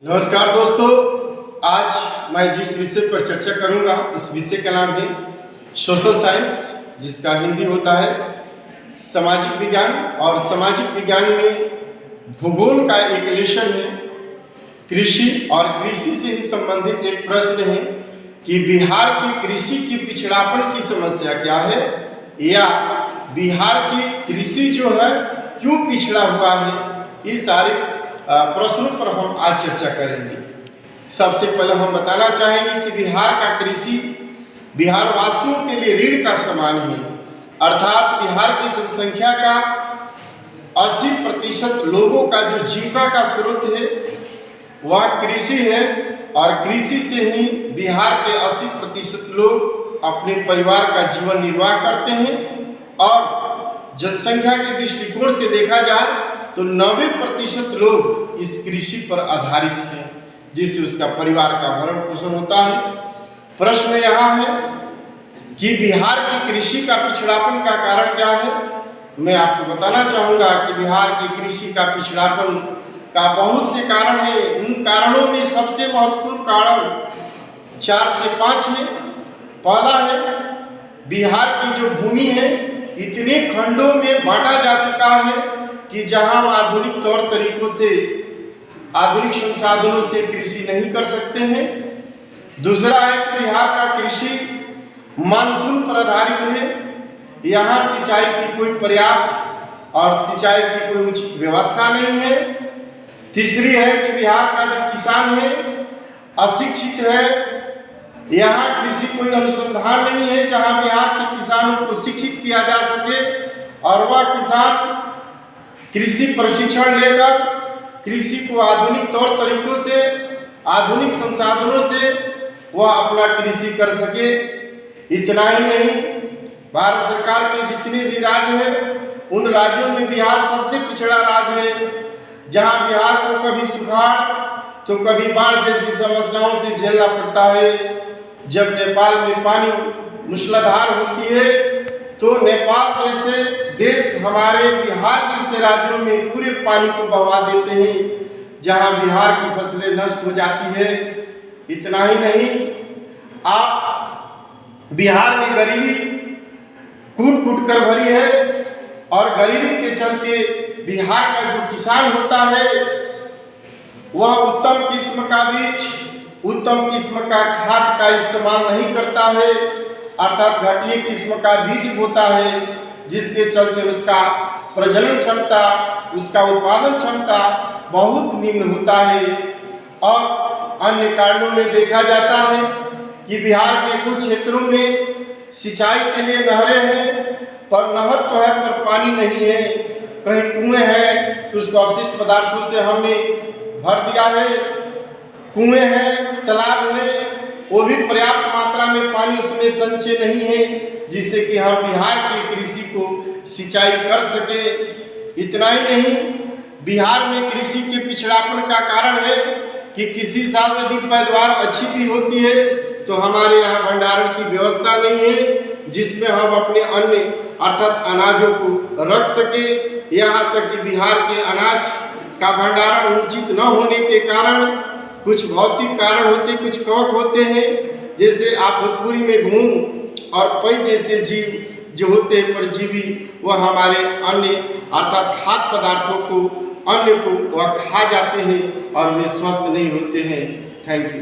नमस्कार दोस्तों, आज मैं जिस विषय पर चर्चा करूंगा उस विषय का नाम है सोशल साइंस, जिसका हिंदी होता है सामाजिक विज्ञान। और सामाजिक विज्ञान में भूगोल का एक लेशन है कृषि, और कृषि से ही संबंधित एक प्रश्न है कि बिहार की कृषि की पिछड़ापन की समस्या क्या है, या बिहार की कृषि जो है क्यों पिछड़ा हुआ है। ये सारे प्रश्नों पर हम आज चर्चा करेंगे। सबसे पहले हम बताना चाहेंगे कि बिहार का कृषि बिहार वासियों के लिए रीढ़ का समान है, अर्थात बिहार की जनसंख्या का 80% लोगों का जो जीविका का स्रोत है वह कृषि है, और कृषि से ही बिहार के 80% लोग अपने परिवार का जीवन निर्वाह करते हैं। और जनसंख्या के दृष्टिकोण से देखा जाए तो 90% लोग इस कृषि पर आधारित हैं, जिससे उसका परिवार का भरण पोषण होता है। प्रश्न यहाँ है कि बिहार की कृषि का पिछड़ापन का कारण क्या है। मैं आपको बताना चाहूँगा कि बिहार की कृषि का पिछड़ापन का बहुत से कारण है। उन कारणों में सबसे महत्वपूर्ण कारण 4 से 5 है। पहला है, बिहार की जो भूमि है इतने खंडों में बांटा जा चुका है कि जहां हम आधुनिक तौर तरीकों से, आधुनिक संसाधनों से कृषि नहीं कर सकते हैं। दूसरा है कि बिहार का कृषि मानसून पर आधारित है। यहाँ सिंचाई की कोई पर्याप्त और सिंचाई की कोई उचित व्यवस्था नहीं है। तीसरी है कि बिहार का जो किसान है अशिक्षित है। यहाँ कृषि कोई अनुसंधान नहीं है जहाँ बिहार के किसानों को शिक्षित किया जा सके, और वह किसान कृषि प्रशिक्षण लेकर कृषि को आधुनिक तौर तरीकों से, आधुनिक संसाधनों से वह अपना कृषि कर सके। इतना ही नहीं, भारत सरकार के जितने भी राज्य हैं उन राज्यों में बिहार सबसे पिछड़ा राज्य है, जहां बिहार को कभी सुखाड़ तो कभी बाढ़ जैसी समस्याओं से झेलना पड़ता है। जब नेपाल में पानी मूसलाधार होती है तो नेपाल जैसे देश हमारे बिहार जैसे राज्यों में पूरे पानी को बहवा देते हैं, जहां बिहार की फसलें नष्ट हो जाती है। इतना ही नहीं, आप बिहार में गरीबी कूट कूट कर भरी है, और गरीबी के चलते बिहार का जो किसान होता है वह उत्तम किस्म का बीज, उत्तम किस्म का खाद का इस्तेमाल नहीं करता है, अर्थात घटिया किस्म का बीज बोता है, जिसके चलते उसका प्रजनन क्षमता, उसका उत्पादन क्षमता बहुत निम्न होता है। और अन्य कारणों में देखा जाता है कि बिहार के कुछ क्षेत्रों में सिंचाई के लिए नहरें हैं, पर नहर तो है पर पानी नहीं है। कहीं कुएं हैं तो उसको अपशिष्ट पदार्थों से हमने भर दिया है। कुएं हैं, तालाब है, वो भी पर्याप्त मात्रा में पानी उसमें संचय नहीं है, जिससे कि हम बिहार की कृषि को सिंचाई कर सके। इतना ही नहीं, बिहार में कृषि के पिछड़ापन का कारण है कि किसी साल यदि पैदावार अच्छी भी होती है तो हमारे यहाँ भंडारण की व्यवस्था नहीं है, जिसमें हम अपने अन्न अर्थात अनाजों को रख सके। यहाँ तक कि बिहार के अनाज का भंडारण उचित न होने के कारण कुछ भौतिक कारण होते, कुछ कवक होते हैं, जैसे आप भोजपुरी में घूम और पई जैसे जीव जो होते हैं परजीवी, वह हमारे अन्न अर्थात खाद्य पदार्थों को, अन्न को वह खा जाते हैं और वे स्वस्थ नहीं होते हैं। Thank you.